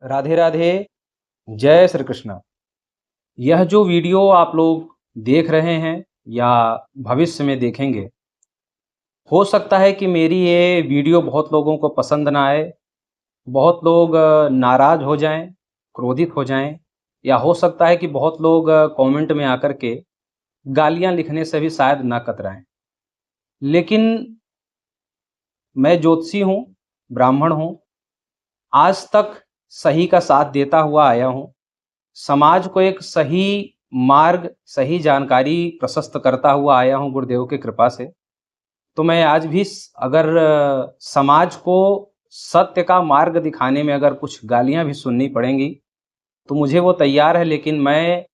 राधे राधे। जय श्री कृष्ण। यह जो वीडियो आप लोग देख रहे हैं या भविष्य में देखेंगे, हो सकता है कि मेरी ये वीडियो बहुत लोगों को पसंद ना आए। बहुत लोग नाराज हो जाएं, क्रोधित हो जाएं, या हो सकता है कि बहुत लोग कमेंट में आकर के गालियां लिखने से भी शायद ना कतराएं। लेकिन मैं ज्योतिषी हूँ, ब्राह्मण हूँ, आज तक सही का साथ देता हुआ आया हूँ। समाज को एक सही मार्ग, सही जानकारी प्रशस्त करता हुआ आया हूँ गुरुदेव की कृपा से। तो मैं आज भी अगर समाज को सत्य का मार्ग दिखाने में अगर कुछ गालियां भी सुननी पड़ेंगी तो मुझे वो तैयार है, लेकिन मैं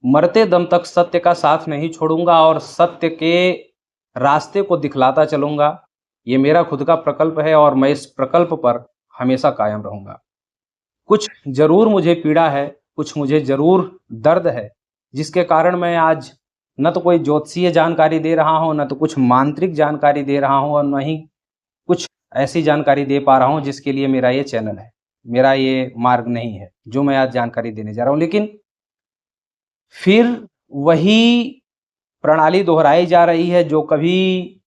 मरते दम तक सत्य का साथ नहीं छोड़ूंगा और सत्य के रास्ते को दिखलाता चलूंगा। ये मेरा खुद का प्रकल्प है और मैं इस प्रकल्प पर हमेशा कायम रहूंगा। कुछ जरूर मुझे पीड़ा है, कुछ मुझे जरूर दर्द है, जिसके कारण मैं आज न तो कोई ज्योतिषीय जानकारी दे रहा हूं, न तो कुछ मांत्रिक जानकारी दे रहा हूं, और न ही कुछ ऐसी जानकारी दे पा रहा हूं जिसके लिए मेरा ये चैनल है, मेरा ये मार्ग नहीं है जो मैं आज जानकारी देने जा रहा हूं। लेकिन फिर वही प्रणाली दोहराई जा रही है जो कभी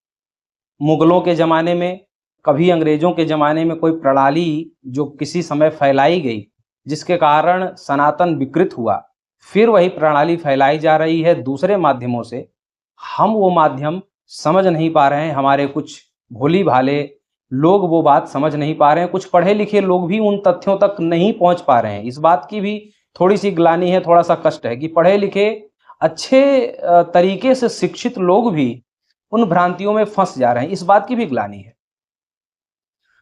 मुगलों के ज़माने में, कभी अंग्रेज़ों के ज़माने में कोई प्रणाली जो किसी समय फैलाई गई, जिसके कारण सनातन विकृत हुआ। फिर वही प्रणाली फैलाई जा रही है दूसरे माध्यमों से। हम वो माध्यम समझ नहीं पा रहे हैं, हमारे कुछ भोली-भाले लोग वो बात समझ नहीं पा रहे हैं, कुछ पढ़े-लिखे लोग भी उन तथ्यों तक नहीं पहुँच पा रहे हैं। इस बात की भी थोड़ी-सी ग्लानि है, थोड़ा-सा कष्ट है कि पढ़े-लिखे अच्छे तरीके से शिक्षित लोग भी उन भ्रांतियों में फंस जा रहे हैं। इस बात की भी ग्लानि है।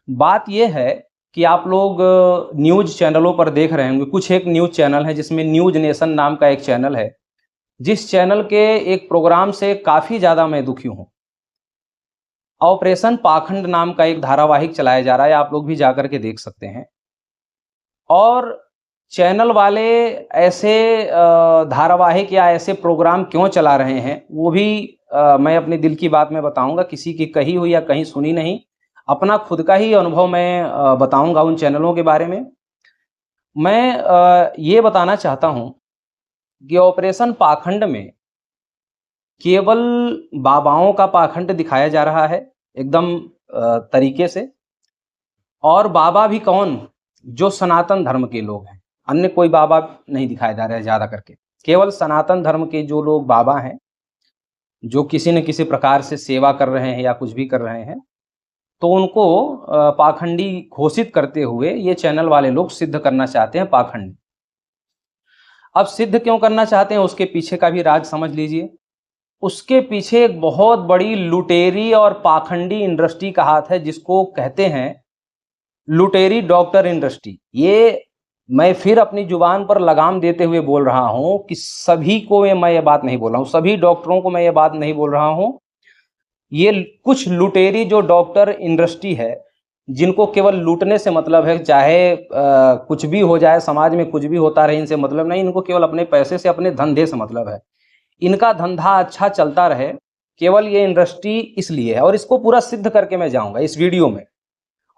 बात यह है कि आप लोग न्यूज़ चैनलों पर देख रहे होंगे, कुछ एक न्यूज़ चैनल है जिसमें न्यूज़ नेशन नाम का एक चैनल है, जिस चैनल के एक प्रोग्राम से काफ़ी ज़्यादा मैं दुखी हूँ। ऑपरेशन पाखंड नाम का एक धारावाहिक चलाया जा रहा है, आप लोग भी जाकर के देख सकते हैं। और चैनल वाले ऐसे धारावाहिक या ऐसे प्रोग्राम क्यों चला रहे हैं, वो भी मैं अपने दिल की बात में बताऊंगा, किसी की कही हुई या कहीं सुनी नहीं। अपना खुद का ही अनुभव मैं बताऊंगा उन चैनलों के बारे में। मैं ये बताना चाहता हूं कि ऑपरेशन पाखंड में केवल बाबाओं का पाखंड दिखाया जा रहा है एकदम तरीके से। और बाबा भी कौन? जो सनातन धर्म के लोग हैं, अन्य कोई बाबा नहीं दिखाया जा रहा है ज्यादा करके। केवल सनातन धर्म के जो लोग बाबा हैं, जो किसी न किसी प्रकार से सेवा कर रहे हैं या कुछ भी कर रहे हैं, तो उनको पाखंडी घोषित करते हुए ये चैनल वाले लोग सिद्ध करना चाहते हैं पाखंड। अब सिद्ध क्यों करना चाहते हैं, उसके पीछे का भी राज समझ लीजिए। उसके पीछे एक बहुत बड़ी लुटेरी और पाखंडी इंडस्ट्री का हाथ है, जिसको कहते हैं लुटेरी डॉक्टर इंडस्ट्री। ये मैं फिर अपनी जुबान पर लगाम देते हुए बोल रहा हूं कि सभी को मैं ये बात नहीं बोल रहा हूं, सभी डॉक्टरों को मैं ये बात नहीं बोल रहा हूं। ये कुछ लुटेरी जो डॉक्टर इंडस्ट्री है, जिनको केवल लूटने से मतलब है, चाहे कुछ भी हो जाए समाज में, कुछ भी होता रहे, इनसे मतलब नहीं। इनको केवल अपने पैसे से, अपने धंधे से मतलब है। इनका धंधा अच्छा चलता रहे, केवल ये इंडस्ट्री इसलिए है। और इसको पूरा सिद्ध करके मैं जाऊंगा इस वीडियो में।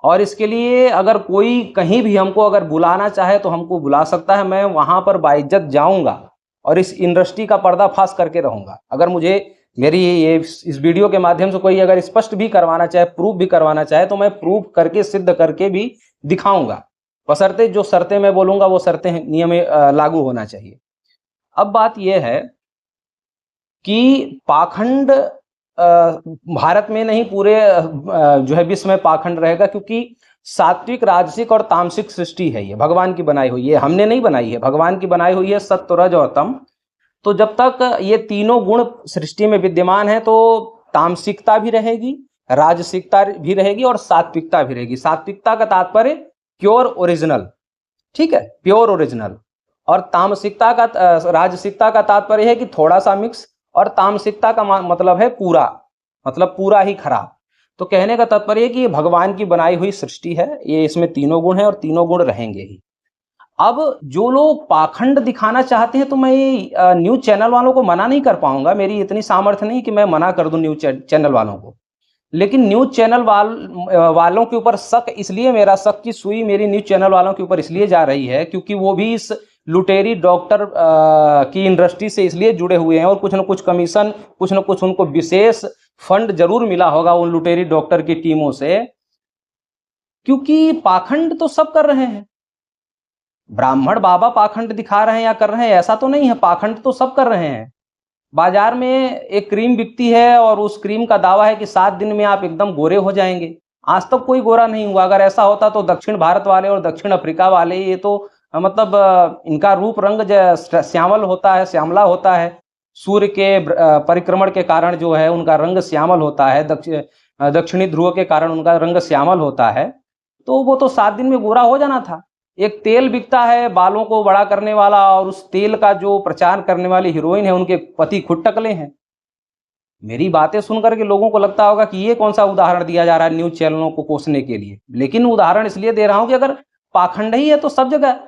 और इसके लिए अगर कोई कहीं भी हमको अगर बुलाना चाहे तो हमको बुला सकता है, मैं वहां पर बाइज्जत जाऊंगा और इस इंडस्ट्री का पर्दाफाश करके रहूंगा। अगर मुझे मेरी ये इस वीडियो के माध्यम से कोई अगर स्पष्ट भी करवाना चाहे, प्रूफ भी करवाना चाहे, तो मैं प्रूफ करके, सिद्ध करके भी दिखाऊंगा, बशर्ते जो शर्तें मैं बोलूंगा वो शर्तें नियम लागू होना चाहिए। अब बात यह है कि पाखंड भारत में नहीं, पूरे जो है विश्व में पाखंड रहेगा, क्योंकि सात्विक, राजसिक और तामसिक सृष्टि है। ये भगवान की बनाई हुई है, हमने नहीं बनाई है, भगवान की बनाई हुई है, सत्व, रज और तम। तो जब तक ये तीनों गुण सृष्टि में विद्यमान है तो तामसिकता भी रहेगी, राजसिकता भी रहेगी और सात्विकता भी रहेगी। सात्विकता का तात्पर्य प्योर ओरिजिनल, ठीक है, प्योर ओरिजिनल। और तामसिकता का, राजसिकता का तात्पर्य है कि थोड़ा सा मिक्स, और तामसिकता का मतलब है पूरा, मतलब पूरा ही खराब। तो कहने का तात्पर्य है कि ये भगवान की बनाई हुई सृष्टि है, ये इसमें तीनों गुण हैं और तीनों गुण रहेंगे ही। अब जो लोग पाखंड दिखाना चाहते हैं, तो मैं न्यूज चैनल वालों को मना नहीं कर पाऊंगा, मेरी इतनी सामर्थ्य नहीं कि मैं मना कर दूं न्यूज चैनल वालों को। लेकिन न्यूज़ चैनल वालों के ऊपर शक इसलिए, मेरा शक की सुई मेरी न्यूज़ चैनल वालों के ऊपर इसलिए जा रही है क्योंकि वो भी इस लुटेरी डॉक्टर की इंडस्ट्री से इसलिए जुड़े हुए हैं और कुछ न कुछ कमीशन, कुछ न कुछ उनको विशेष फंड जरूर मिला होगा उन लुटेरी डॉक्टर की टीमों से, क्योंकि पाखंड तो सब कर रहे हैं। ब्राह्मण बाबा पाखंड दिखा रहे हैं या कर रहे हैं ऐसा तो नहीं है, पाखंड तो सब कर रहे हैं। बाजार में एक क्रीम बिकती है और उस क्रीम का दावा है कि 7 दिन में आप एकदम गोरे हो जाएंगे। आज तक कोई गोरा नहीं हुआ। अगर ऐसा होता तो दक्षिण भारत वाले और दक्षिण अफ्रीका वाले, ये तो मतलब इनका रूप रंग श्यामल होता है, श्यामला होता है। सूर्य के परिक्रमण के कारण जो है उनका रंग श्यामल होता है, दक्षिणी ध्रुव के कारण उनका रंग श्यामल होता है। तो वो तो 7 दिन में गोरा हो जाना था। एक तेल बिकता है बालों को बड़ा करने वाला, और उस तेल का जो प्रचार करने वाली हीरोइन है उनके पति खुद टकले हैं। मेरी बातें सुनकर के लोगों को लगता होगा कि ये कौन सा उदाहरण दिया जा रहा है न्यूज़ चैनलों को कोसने के लिए, लेकिन उदाहरण इसलिए दे रहा हूं कि अगर पाखंड ही है तो सब जगह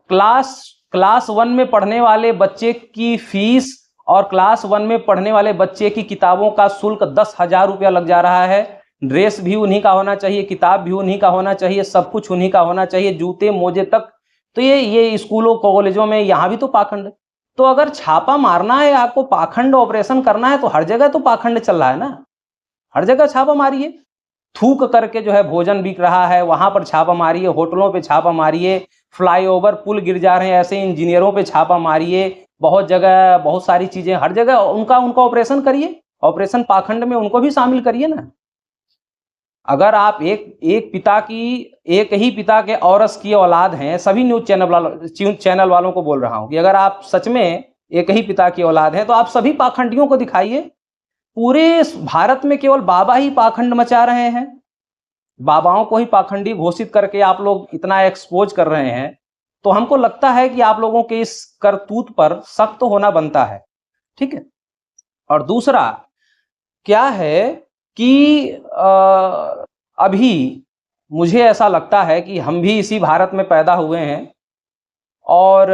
क्लास 1 में पढ़ने वाले बच्चे की फीस और क्लास 1 में पढ़ने वाले बच्चे की किताबों का शुल्क 10,000 रुपया लग जा रहा है। ड्रेस भी उन्हीं का होना चाहिए, किताब भी उन्हीं का होना चाहिए, सब कुछ उन्हीं का होना चाहिए, जूते मोजे तक। तो ये स्कूलों कॉलेजों में यहाँ भी तो पाखंड है। तो अगर छापा मारना है, आपको पाखंड ऑपरेशन करना है, तो हर जगह तो पाखंड चल रहा है ना, हर जगह छापा मारिए। थूक करके जो है भोजन बिक रहा है वहां पर छापा मारिए, होटलों पे छापा मारिए, फ्लाईओवर पुल गिर जा रहे हैं ऐसे इंजीनियरों पे छापा मारिए, बहुत जगह बहुत सारी चीजें, हर जगह उनका ऑपरेशन करिए, ऑपरेशन पाखंड में उनको भी शामिल करिए ना। अगर आप एक ही पिता के औरस की औलाद हैं, सभी न्यूज़ चैनल वालों को बोल रहा हूं कि अगर आप सच में एक ही पिता की औलाद हैं तो आप सभी पाखंडियों को दिखाइए। पूरे भारत में केवल बाबा ही पाखंड मचा रहे हैं, बाबाओं को ही पाखंडी घोषित करके आप लोग इतना एक्सपोज कर रहे हैं। तो हमको लगता है कि आप लोगों के इस करतूत पर सख्त तो होना बनता है, ठीक है। और दूसरा क्या है कि अभी मुझे ऐसा लगता है कि हम भी इसी भारत में पैदा हुए हैं और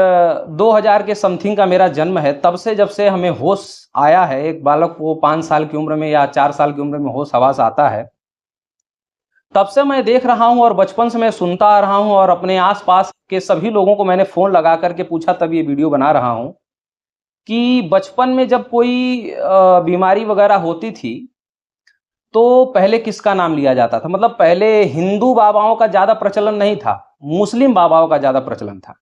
2000 के समथिंग का मेरा जन्म है। तब से जब से हमें होश आया है, एक बालक को 5 साल की उम्र में या 4 साल की उम्र में होश हवास आता है, तब से मैं देख रहा हूं और बचपन से मैं सुनता आ रहा हूं और अपने आसपास के सभी लोगों को मैंने फोन लगा करके पूछा, तब ये वीडियो बना रहा हूं कि बचपन में जब कोई बीमारी वगैरह होती थी तो पहले किसका नाम लिया जाता था। मतलब पहले हिंदू बाबाओं का ज्यादा प्रचलन नहीं था, मुस्लिम बाबाओं का ज्यादा प्रचलन था।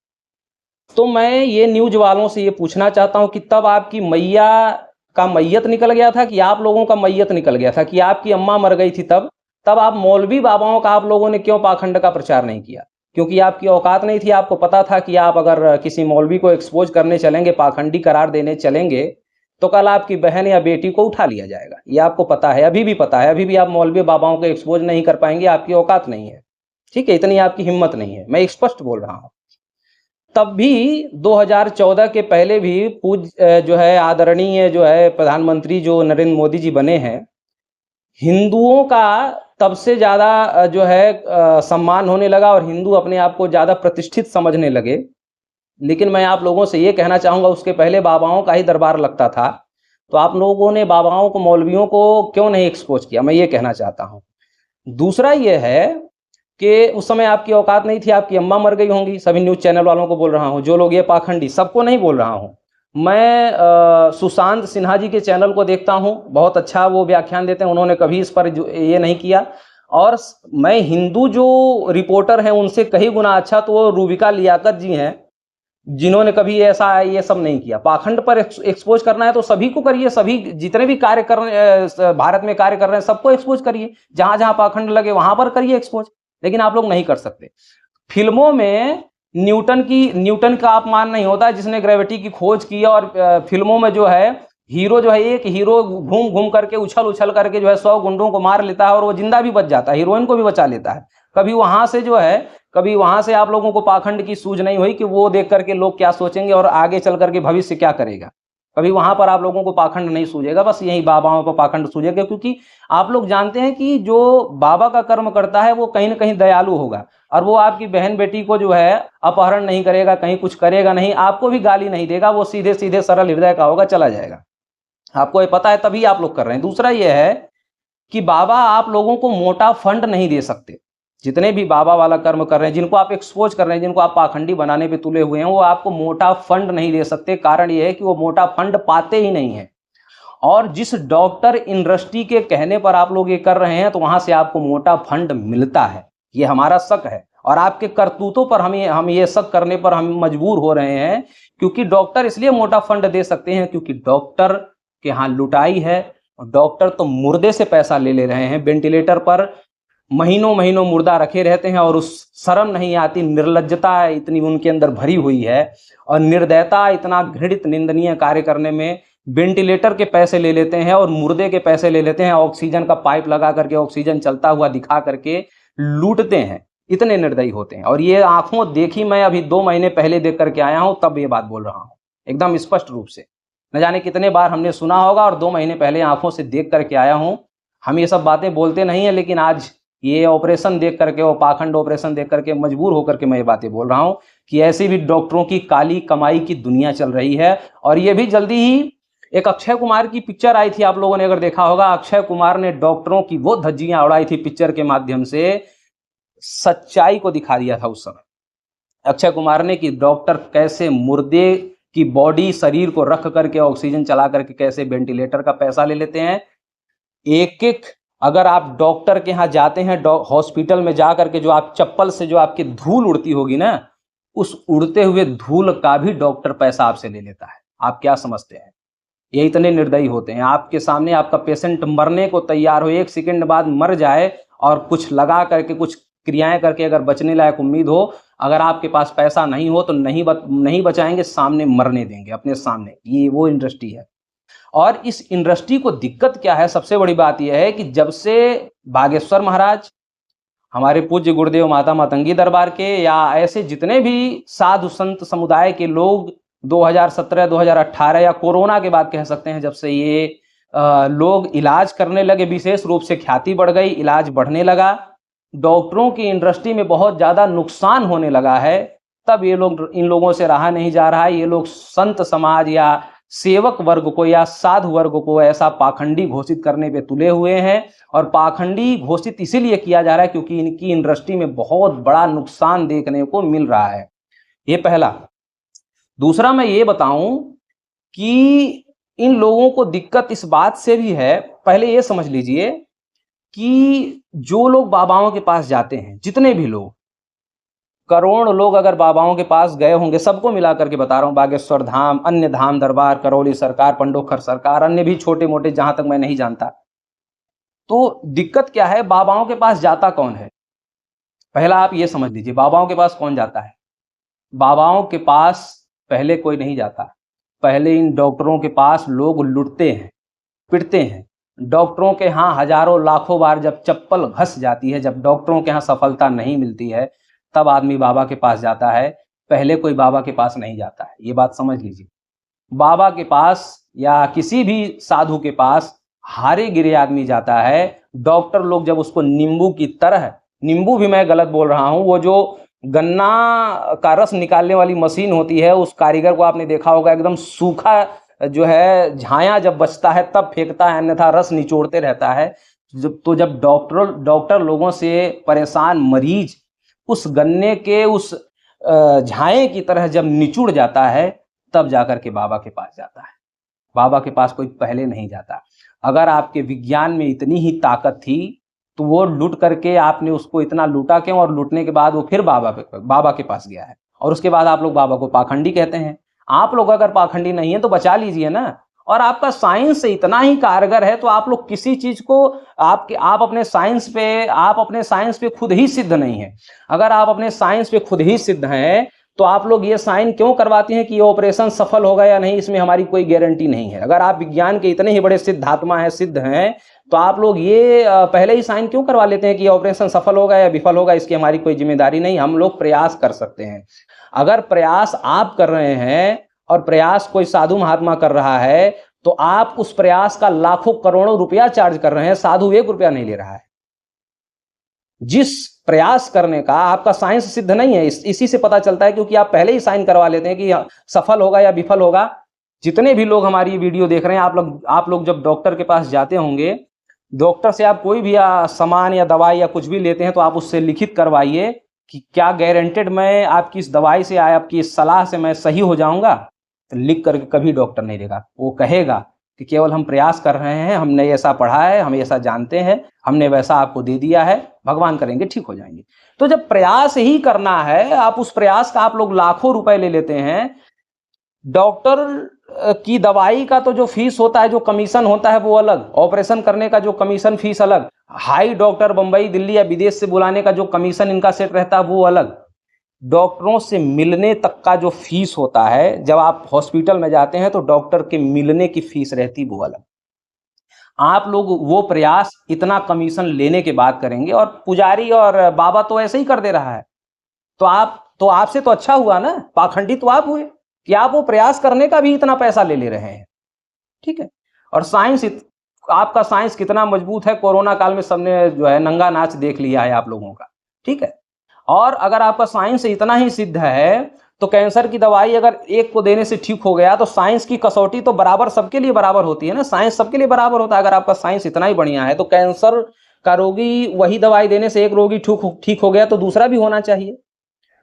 तो मैं ये न्यूज वालों से ये पूछना चाहता हूं कि तब आपकी मैया का मैयत निकल गया था कि आप लोगों का मैयत निकल गया था, कि आपकी अम्मा मर गई थी तब आप मौलवी बाबाओं का आप लोगों ने क्यों पाखंड का प्रचार नहीं किया? क्योंकि आपकी औकात नहीं थी। आपको पता था कि आप अगर किसी मौलवी को एक्सपोज करने चलेंगे, पाखंडी करार देने चलेंगे, तो कल आपकी बहन या बेटी को उठा लिया जाएगा। ये आपको पता है, अभी भी पता है। अभी भी आप मौलवी बाबाओं को एक्सपोज नहीं कर पाएंगे, आपकी औकात नहीं है, ठीक है, इतनी आपकी हिम्मत नहीं है, मैं स्पष्ट बोल रहा हूं। तब भी 2014 के पहले भी जो है आदरणीय जो है प्रधानमंत्री जो नरेंद्र मोदी जी बने हैं, हिंदुओं का तब से ज्यादा जो है सम्मान होने लगा और हिंदू अपने आप को ज्यादा प्रतिष्ठित समझने लगे। लेकिन मैं आप लोगों से ये कहना चाहूंगा, उसके पहले बाबाओं का ही दरबार लगता था, तो आप लोगों ने बाबाओं को, मौलवियों को क्यों नहीं एक्सपोज किया, मैं ये कहना चाहता हूं। दूसरा ये है कि उस समय आपकी औकात नहीं थी, आपकी अम्मा मर गई होंगी। सभी न्यूज चैनल वालों को बोल रहा हूं, जो लोग ये पाखंडी, सबको नहीं बोल रहा हूं मैं। सुशांत सिन्हा जी के चैनल को देखता हूं, बहुत अच्छा वो व्याख्यान देते हैं, उन्होंने कभी इस पर ये नहीं किया। और मैं हिंदू जो रिपोर्टर हैं उनसे कहीं गुना अच्छा तो वो रूबिका लियाकत जी हैं, जिन्होंने कभी ऐसा ये सब नहीं किया। पाखंड पर एक्सपोज करना है तो सभी को करिए, सभी जितने भी कार्य कर रहे हैं भारत में, कार्य कर रहे हैं, सबको एक्सपोज करिए, जहां जहां पाखंड लगे वहां पर करिए एक्सपोज। लेकिन आप लोग नहीं कर सकते। फिल्मों में न्यूटन का अपमान नहीं होता जिसने ग्रेविटी की खोज की, और फिल्मों में जो है हीरो जो है, एक हीरो घूम घूम करके उछल करके जो है 100 गुंडों को मार लेता है और वो जिंदा भी बच जाता है, हीरोइन को भी बचा लेता है। कभी वहां से आप लोगों को पाखंड की सूझ नहीं हुई कि वो देख करके लोग क्या सोचेंगे और आगे चल करके भविष्य क्या करेगा। कभी वहां पर आप लोगों को पाखंड नहीं सूझेगा, बस यही बाबाओं पर पाखंड सूझेगा। क्योंकि आप लोग जानते हैं कि जो बाबा का कर्म करता है वो कहीं ना कहीं दयालु होगा, और वो आपकी बहन बेटी को जो है अपहरण नहीं करेगा, कहीं कुछ करेगा नहीं, आपको भी गाली नहीं देगा, वो सीधे सीधे सरल हृदय का होगा, चला जाएगा। आपको ये पता है तभी आप लोग कर रहे हैं। दूसरा ये है कि बाबा आप लोगों को मोटा फंड नहीं दे सकते। जितने भी बाबा वाला कर्म कर रहे हैं, जिनको आप एक्सपोज कर रहे हैं, जिनको आप पाखंडी बनाने पे तुले हुए हैं, वो आपको मोटा फंड नहीं दे सकते। कारण ये है कि वो मोटा फंड पाते ही नहीं है। और जिस डॉक्टर इंडस्ट्री के कहने पर आप लोग ये कर रहे हैं, तो वहां से आपको मोटा फंड मिलता है, ये हमारा शक है। और आपके करतूतों पर हम ये शक करने पर हम मजबूर हो रहे हैं, क्योंकि डॉक्टर इसलिए मोटा फंड दे सकते हैं क्योंकि डॉक्टर के यहाँ लुटाई है। डॉक्टर तो मुर्दे से पैसा ले रहे हैं, वेंटिलेटर पर महीनों महीनों मुर्दा रखे रहते हैं, और उस शर्म नहीं आती, निर्लज्जता इतनी उनके अंदर भरी हुई है, और निर्दयता इतना घृणित निंदनीय कार्य करने में। वेंटिलेटर के पैसे ले लेते हैं और मुर्दे के पैसे ले लेते हैं, ऑक्सीजन का पाइप लगा करके ऑक्सीजन चलता हुआ दिखा करके लूटते हैं। इतने निर्दयी होते हैं। और ये आंखों देखी, मैं अभी 2 महीने पहले देख करके आया हूं, तब ये बात बोल रहा हूं एकदम स्पष्ट रूप से। न जाने कितने बार हमने सुना होगा, और 2 महीने पहले आंखों से देख करके आया हूं। हम ये सब बातें बोलते नहीं है, लेकिन आज ये ऑपरेशन देख करके, वो पाखंड ऑपरेशन देख करके मजबूर होकर के मैं ये बातें बोल रहा हूं कि ऐसी भी डॉक्टरों की काली कमाई की दुनिया चल रही है। और ये भी जल्दी ही एक अक्षय कुमार की पिक्चर आई थी, आप लोगों ने अगर देखा होगा, अक्षय कुमार ने डॉक्टरों की वो धज्जियां उड़ाई थी पिक्चर के माध्यम से, सच्चाई को दिखा दिया था उस समय अक्षय कुमार ने कि डॉक्टर कैसे मुर्दे की बॉडी शरीर को रख करके ऑक्सीजन चला करके कैसे वेंटिलेटर का पैसा ले लेते हैं। एक एक, अगर आप डॉक्टर के यहाँ जाते हैं, हॉस्पिटल में जा करके जो आप चप्पल से जो आपकी धूल उड़ती होगी ना, उस उड़ते हुए धूल का भी डॉक्टर पैसा आपसे ले लेता है। आप क्या समझते हैं? ये इतने निर्दयी होते हैं। आपके सामने आपका पेशेंट मरने को तैयार हो, 1 सेकंड बाद मर जाए, और कुछ लगा करके, कुछ क्रियाएं करके अगर बचने लायक उम्मीद हो, अगर आपके पास पैसा नहीं हो तो नहीं बचाएंगे, सामने मरने देंगे अपने सामने। ये वो इंडस्ट्री है। और इस इंडस्ट्री को दिक्कत क्या है, सबसे बड़ी बात यह है कि जब से बागेश्वर महाराज, हमारे पूज्य गुरुदेव माता मातंगी दरबार के, या ऐसे जितने भी साधु संत समुदाय के लोग 2017 2018 या कोरोना के बाद कह सकते हैं, जब से ये लोग इलाज करने लगे, विशेष रूप से ख्याति बढ़ गई, इलाज बढ़ने लगा, डॉक्टरों की इंडस्ट्री में बहुत ज्यादा नुकसान होने लगा है, तब ये लोग, इन लोगों से रहा नहीं जा रहा है। ये लोग संत समाज या सेवक वर्ग को या साधु वर्ग को ऐसा पाखंडी घोषित करने पे तुले हुए हैं। और पाखंडी घोषित इसीलिए किया जा रहा है क्योंकि इनकी इंडस्ट्री में बहुत बड़ा नुकसान देखने को मिल रहा है। ये पहला। दूसरा, मैं ये बताऊं कि इन लोगों को दिक्कत इस बात से भी है, पहले ये समझ लीजिए कि जो लोग बाबाओं के पास जाते हैं, जितने भी लोग, करोड़ लोग अगर बाबाओं के पास गए होंगे, सबको मिला करके बता रहा हूं, बागेश्वर धाम, अन्य धाम दरबार, करौली सरकार, पंडोखर सरकार, अन्य भी छोटे मोटे जहां तक मैं नहीं जानता, तो दिक्कत क्या है, बाबाओं के पास जाता कौन है? पहला आप ये समझ लीजिए, बाबाओं के पास कौन जाता है? बाबाओं के पास पहले कोई नहीं जाता। पहले इन डॉक्टरों के पास लोग लुटते हैं, पिटते हैं। डॉक्टरों के यहाँ हजारों लाखों बार जब चप्पल घस जाती है, जब डॉक्टरों के यहाँ सफलता नहीं मिलती है, तब आदमी बाबा के पास जाता है। पहले कोई बाबा के पास नहीं जाता है, ये बात समझ लीजिए। बाबा के पास या किसी भी साधु के पास हारे गिरे आदमी जाता है। डॉक्टर लोग जब उसको नींबू की तरह, नींबू भी मैं गलत बोल रहा हूं, वो जो गन्ना का रस निकालने वाली मशीन होती है, उस कारीगर को आपने देखा होगा, एकदम सूखा जो है झाया जब बचता है तब फेंकता है, अन्यथा रस निचोड़ते रहता है। जब डॉक्टर लोगों से परेशान मरीज उस गन्ने के उस झाए की तरह जब निचुड़ जाता है, तब जाकर के बाबा के पास जाता है। बाबा के पास कोई पहले नहीं जाता। अगर आपके विज्ञान में इतनी ही ताकत थी तो वो लूट करके आपने उसको इतना लूटा क्यों? और लूटने के बाद वो फिर बाबा के पास गया है, और उसके बाद आप लोग बाबा को पाखंडी कहते हैं। आप लोग अगर पाखंडी नहीं है तो बचा लीजिए ना। और आपका साइंस इतना ही कारगर है तो आप लोग किसी चीज को आप अपने साइंस पे खुद ही सिद्ध नहीं है। अगर आप अपने साइंस पे खुद ही सिद्ध हैं तो आप लोग ये साइन क्यों करवाते हैं कि ये ऑपरेशन सफल होगा या नहीं? इसमें हमारी कोई गारंटी नहीं है। अगर आप विज्ञान के इतने ही बड़े सिद्धात्मा हैं, सिद्ध हैं, तो आप लोग ये पहले ही साइन क्यों करवा लेते हैं कि ये ऑपरेशन सफल होगा या विफल होगा? इसकी हमारी कोई जिम्मेदारी नहीं। हम लोग प्रयास कर सकते हैं। अगर प्रयास आप कर रहे हैं और प्रयास कोई साधु महात्मा कर रहा है तो आप उस प्रयास का लाखों करोड़ों रुपया चार्ज कर रहे हैं, साधु 1 रुपया नहीं ले रहा है। जिस प्रयास करने का आपका साइंस सिद्ध नहीं है, इसी से पता चलता है, क्योंकि आप पहले ही साइन करवा लेते हैं कि सफल होगा या विफल होगा। जितने भी लोग हमारी ये वीडियो देख रहे हैं, आप लोग जब डॉक्टर के पास जाते होंगे, डॉक्टर से आप कोई भी सामान या दवाई या कुछ भी लेते हैं तो आप उससे लिखित करवाइए कि क्या गारंटेड मैं आपकी इस दवाई से आपकी इस सलाह से मैं सही हो जाऊंगा। तो लिख करके कभी डॉक्टर नहीं देगा, वो कहेगा कि केवल हम प्रयास कर रहे हैं, हमने ऐसा पढ़ा है, हम ऐसा जानते हैं, हमने वैसा आपको दे दिया है, भगवान करेंगे ठीक हो जाएंगे। तो जब प्रयास ही करना है, आप उस प्रयास का आप लोग लाखों रुपए ले लेते हैं। डॉक्टर की दवाई का तो जो फीस होता है, जो कमीशन होता है वो अलग, ऑपरेशन करने का जो कमीशन फीस अलग, हाई डॉक्टर बंबई दिल्ली या विदेश से बुलाने का जो कमीशन इनका सेट रहता है वो अलग, डॉक्टरों से मिलने तक का जो फीस होता है, जब आप हॉस्पिटल में जाते हैं तो डॉक्टर के मिलने की फीस रहती वो अलग। आप लोग वो प्रयास इतना कमीशन लेने के बाद करेंगे, और पुजारी और बाबा तो ऐसे ही कर दे रहा है, तो आपसे तो अच्छा हुआ ना, पाखंडी तो आप हुए कि आप वो प्रयास करने का भी इतना पैसा ले ले रहे हैं। ठीक है। और आपका साइंस कितना मजबूत है, कोरोना काल में सबने जो है नंगा नाच देख लिया है आप लोगों का। ठीक है। और अगर आपका साइंस इतना ही सिद्ध है तो कैंसर की दवाई अगर एक को देने से ठीक हो गया तो साइंस की कसौटी तो बराबर सबके लिए बराबर होती है ना, साइंस सबके लिए बराबर होता है। अगर आपका साइंस इतना ही बढ़िया है तो कैंसर का रोगी वही दवाई देने से एक रोगी ठीक हो गया तो दूसरा भी होना चाहिए।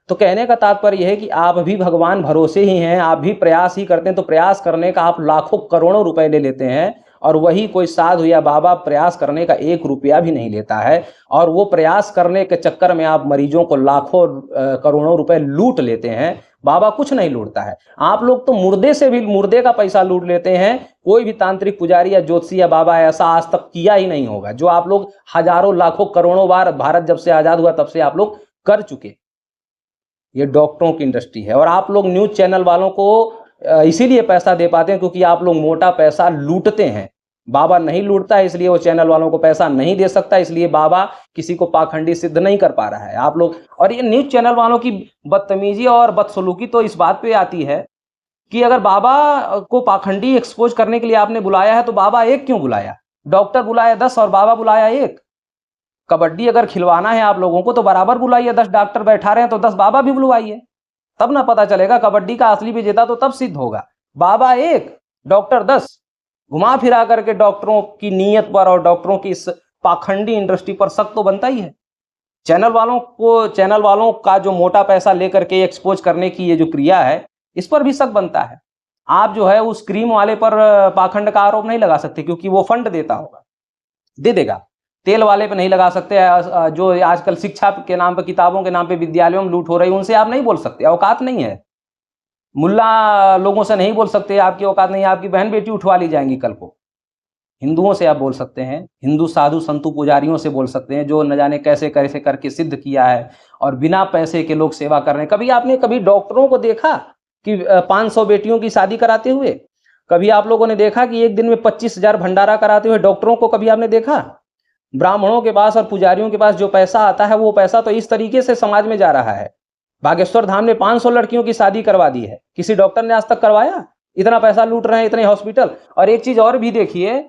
तो कहने का तात्पर्य यह है कि आप भी भगवान भरोसे ही हैं, आप भी प्रयास ही करते हैं, तो प्रयास करने का आप लाखों करोड़ों रुपए ले लेते हैं, और वही कोई साधु या बाबा प्रयास करने का 1 रुपया भी नहीं लेता है, और वो प्रयास करने के चक्कर में आप मरीजों को लाखों करोड़ों रुपए लूट लेते हैं। बाबा कुछ नहीं लूटता है, आप लोग तो मुर्दे से भी मुर्दे का पैसा लूट लेते हैं। कोई भी तांत्रिक पुजारी या ज्योतिषी या बाबा ऐसा आज तक किया ही नहीं होगा जो आप लोग हजारों लाखों करोड़ों बार भारत जब से आजाद हुआ तब से आप लोग कर चुके। ये डॉक्टरों की इंडस्ट्री है, और आप लोग न्यूज चैनल वालों को इसीलिए पैसा दे पाते हैं क्योंकि आप लोग मोटा पैसा लूटते हैं। बाबा नहीं लूटता है, इसलिए वो चैनल वालों को पैसा नहीं दे सकता, इसलिए बाबा किसी को पाखंडी सिद्ध नहीं कर पा रहा है। आप लोग, और ये न्यूज चैनल वालों की बदतमीजी और बदसलूकी तो इस बात पे आती है कि अगर बाबा को पाखंडी एक्सपोज करने के लिए आपने बुलाया है तो बाबा एक क्यों बुलाया, डॉक्टर बुलाया 10 और बाबा बुलाया 1। कबड्डी अगर खिलवाना है आप लोगों को तो बराबर बुलाइए, 10 डॉक्टर बैठा रहे हैं तो 10 बाबा भी बुलवाइए, तब ना पता चलेगा कबड्डी का असली विजेता तो तब सिद्ध होगा। बाबा 1 डॉक्टर 10, घुमा फिरा करके डॉक्टरों की नीयत पर और डॉक्टरों की इस पाखंडी इंडस्ट्री पर शक तो बनता ही है। चैनल वालों का जो मोटा पैसा लेकर के एक्सपोज करने की ये जो क्रिया है, इस पर भी शक बनता है। आप जो है उस क्रीम वाले पर पाखंड का आरोप नहीं लगा सकते क्योंकि वो फंड देता होगा, दे देगा। तेल वाले पे नहीं लगा सकते, जो आजकल शिक्षा के नाम पे, किताबों के नाम पे विद्यालयों में लूट हो रही, उनसे आप नहीं बोल सकते, औकात नहीं है। मुल्ला लोगों से नहीं बोल सकते, आपकी औकात नहीं है, आपकी बहन बेटी उठवा ली जाएंगी कल को। हिंदुओं से आप बोल सकते हैं, हिंदू साधु संतु पुजारियों से बोल सकते हैं जो न जाने कैसे कैसे करके सिद्ध किया है, और बिना पैसे के लोग सेवा कर रहे हैं। कभी आपने डॉक्टरों को देखा कि 500 बेटियों की शादी कराते हुए? कभी आप लोगों ने देखा कि एक दिन में 25,000 भंडारा कराते हुए डॉक्टरों को कभी आपने देखा? ब्राह्मणों के पास और पुजारियों के पास जो पैसा आता है वो पैसा तो इस तरीके से समाज में जा रहा है। बागेश्वर धाम ने 500 लड़कियों की शादी करवा दी है, किसी डॉक्टर ने आज तक करवाया? इतना पैसा लूट रहे हैं इतने हॉस्पिटल। और एक चीज और भी देखिए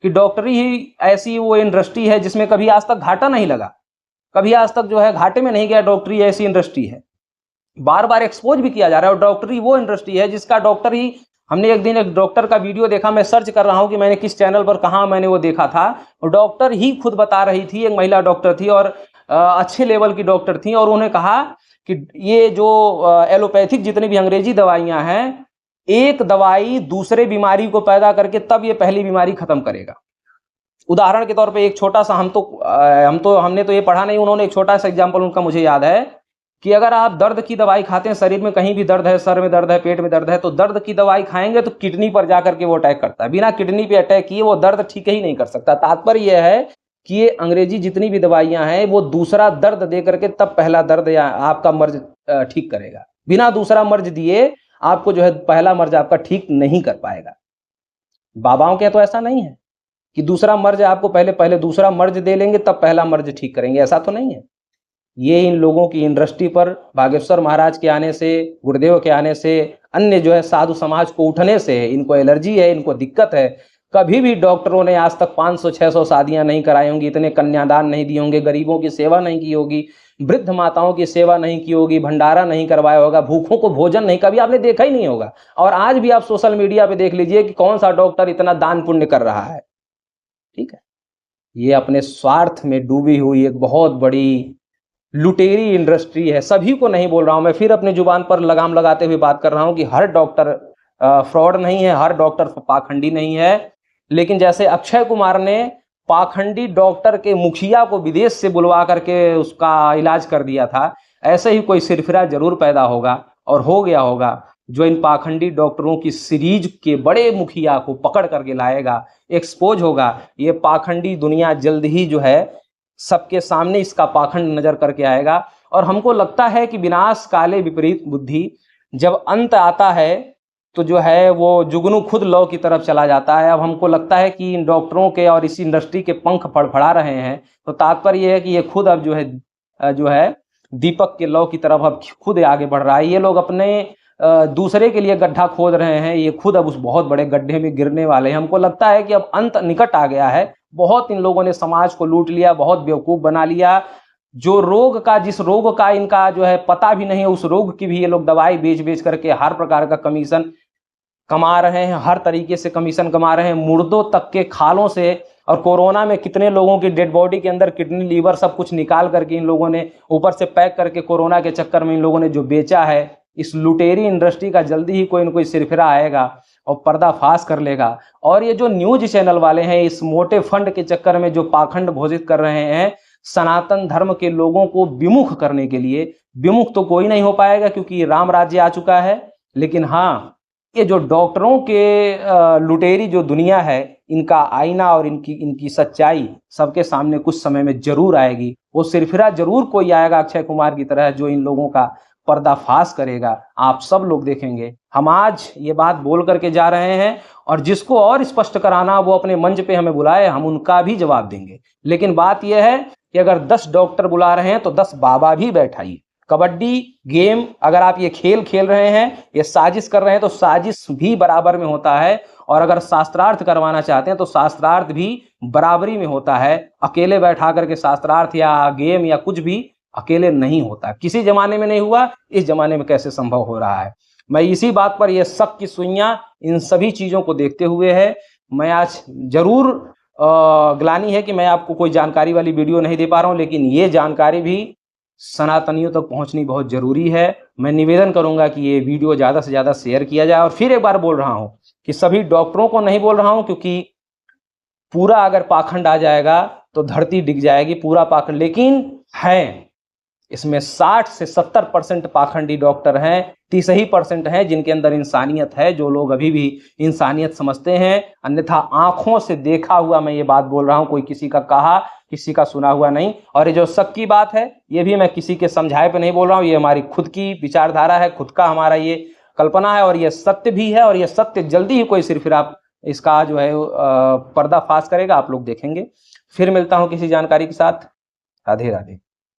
कि डॉक्टरी ही ऐसी वो इंडस्ट्री है जिसमें कभी आज तक घाटा नहीं लगा, कभी आज तक जो है घाटे में नहीं गया। डॉक्टरी ऐसी इंडस्ट्री है, बार बार एक्सपोज भी किया जा रहा है। और डॉक्टरी वो इंडस्ट्री है जिसका डॉक्टर ही, हमने एक दिन एक डॉक्टर का वीडियो देखा, मैं सर्च कर रहा हूं कि मैंने किस चैनल पर कहां मैंने वो देखा था, और डॉक्टर ही खुद बता रही थी, एक महिला डॉक्टर थी और अच्छे लेवल की डॉक्टर थी, और उन्होंने कहा कि ये जो एलोपैथिक जितनी भी अंग्रेजी दवाइयां हैं, एक दवाई दूसरे बीमारी को पैदा करके तब ये पहली बीमारी खत्म करेगा। उदाहरण के तौर पे एक छोटा सा, हमने तो ये पढ़ा नहीं, उन्होंने एक छोटा सा एग्जांपल उनका मुझे याद है कि अगर आप दर्द की दवाई खाते हैं, शरीर में कहीं भी दर्द है, सर में दर्द है, पेट में दर्द है, तो दर्द की दवाई खाएंगे तो किडनी पर जाकर के वो अटैक करता है। बिना किडनी पे अटैक किए वो दर्द ठीक ही नहीं कर सकता। तात्पर्य यह है कि ये अंग्रेजी जितनी भी दवाइयां हैं वो दूसरा दर्द दे करके तब पहला दर्द या आपका मर्ज ठीक करेगा। बिना दूसरा मर्ज दिए आपको जो है पहला मर्ज आपका ठीक नहीं कर पाएगा। बाबाओं के तो ऐसा नहीं है कि दूसरा मर्ज आपको पहले दूसरा मर्ज दे लेंगे तब पहला मर्ज ठीक करेंगे, ऐसा तो नहीं है। ये इन लोगों की इंडस्ट्री पर बागेश्वर महाराज के आने से, गुरुदेव के आने से, अन्य जो है साधु समाज को उठने से इनको एलर्जी है, इनको दिक्कत है। कभी भी डॉक्टरों ने आज तक 500-600 शादियां नहीं कराई होंगी, इतने कन्यादान नहीं दिए होंगे, गरीबों की सेवा नहीं की होगी, वृद्ध माताओं की सेवा नहीं की होगी, भंडारा नहीं करवाया होगा, भूखों को भोजन नहीं, कभी आपने देखा ही नहीं होगा। और आज भी आप सोशल मीडिया पे देख लीजिए कि कौन सा डॉक्टर इतना दान पुण्य कर रहा है। ठीक है, ये अपने स्वार्थ में डूबी हुई एक बहुत बड़ी लुटेरी इंडस्ट्री है। सभी को नहीं बोल रहा हूं मैं, फिर अपनी जुबान पर लगाम लगाते हुए बात कर रहा हूं कि हर डॉक्टर फ्रॉड नहीं है, हर डॉक्टर पाखंडी नहीं है। लेकिन जैसे अक्षय कुमार ने पाखंडी डॉक्टर के मुखिया को विदेश से बुलवा करके उसका इलाज कर दिया था, ऐसे ही कोई सिरफिरा जरूर पैदा होगा और हो गया होगा, जो इन पाखंडी डॉक्टरों की सीरीज के बड़े मुखिया को पकड़ करके लाएगा, एक्सपोज होगा। ये पाखंडी दुनिया जल्द ही जो है सबके सामने इसका पाखंड नजर करके आएगा। और हमको लगता है कि विनाश काले विपरीत बुद्धि, जब अंत आता है तो जो है वो जुगनू खुद लौ की तरफ चला जाता है। अब हमको लगता है कि इन डॉक्टरों के और इसी इंडस्ट्री के पंख फड़फड़ा रहे हैं, तो तात्पर्य ये है कि ये खुद अब जो है दीपक के लौ की तरफ अब खुद आगे बढ़ रहा है। ये लोग अपने दूसरे के लिए गड्ढा खोद रहे हैं, ये खुद अब उस बहुत बड़े गड्ढे में गिरने वाले हैं। हमको लगता है कि अब अंत निकट आ गया है। बहुत इन लोगों ने समाज को लूट लिया, बहुत बेवकूफ बना लिया। जो रोग का, जिस रोग का इनका जो है पता भी नहीं है, उस रोग की भी ये लोग दवाई बेच बेच करके हर प्रकार का कमीशन कमा रहे हैं, हर तरीके से कमीशन कमा रहे हैं, मुर्दों तक के खालों से। और कोरोना में कितने लोगों की डेड बॉडी के अंदर किडनी लीवर सब कुछ निकाल करके इन लोगों ने ऊपर से पैक करके कोरोना के चक्कर में इन लोगों ने जो बेचा है, इस लुटेरी इंडस्ट्री का जल्दी ही कोई न कोई सिरफिरा आएगा और पर्दाफाश कर लेगा। और ये जो न्यूज चैनल वाले हैं, इस मोटे फंड के चक्कर में जो पाखंड घोषित कर रहे हैं सनातन धर्म के लोगों को विमुख करने के लिए, विमुख तो कोई नहीं हो पाएगा क्योंकि राम राज्य आ चुका है। लेकिन हाँ, ये जो डॉक्टरों के लुटेरी जो दुनिया है, इनका आईना और इनकी सच्चाई सबके सामने कुछ समय में जरूर आएगी। वो सिरफिरा जरूर कोई आएगा अक्षय कुमार की तरह, जो इन लोगों का पर्दाफाश करेगा। आप सब लोग देखेंगे। हम आज ये बात बोल करके जा रहे हैं, और जिसको और स्पष्ट कराना वो अपने मंच पे हमें बुलाए, हम उनका भी जवाब देंगे। लेकिन बात यह है कि अगर 10 डॉक्टर बुला रहे हैं तो 10 बाबा भी बैठाइए। कबड्डी गेम अगर आप ये खेल खेल रहे हैं, ये साजिश कर रहे हैं, तो साजिश भी बराबर में होता है। और अगर शास्त्रार्थ करवाना चाहते हैं तो शास्त्रार्थ भी बराबरी में होता है। अकेले बैठा करके शास्त्रार्थ या गेम या कुछ भी अकेले नहीं होता। किसी जमाने में नहीं हुआ, इस जमाने में कैसे संभव हो रहा है। मैं इसी बात पर, ये शक की सुइयां इन सभी चीजों को देखते हुए है, मैं आज जरूर ग्लानि है कि मैं आपको कोई जानकारी वाली वीडियो नहीं दे पा रहा हूं। लेकिन ये जानकारी भी सनातनियों तक पहुंचनी बहुत जरूरी है। मैं निवेदन करूंगा कि ये वीडियो ज्यादा से ज्यादा शेयर किया जाए। और फिर एक बार बोल रहा हूं कि सभी डॉक्टरों को नहीं बोल रहा हूं, क्योंकि पूरा अगर पाखंड आ जाएगा तो धरती डिग जाएगी, पूरा पाखंड। लेकिन है इसमें 60 से 70% पाखंडी डॉक्टर हैं, 30% हैं जिनके अंदर इंसानियत है, जो लोग अभी भी इंसानियत समझते हैं। अन्यथा आंखों से देखा हुआ मैं ये बात बोल रहा हूं, कोई किसी का कहा किसी का सुना हुआ नहीं। और ये जो शक की बात है, ये भी मैं किसी के समझाए पे नहीं बोल रहा हूं, ये हमारी खुद की विचारधारा है, खुद का हमारा ये कल्पना है, और ये सत्य भी है। और ये सत्य जल्दी ही कोई सिरफिरा इसका जो है पर्दाफाश करेगा, आप लोग देखेंगे। फिर मिलता हूं किसी जानकारी के साथ। राधे राधे।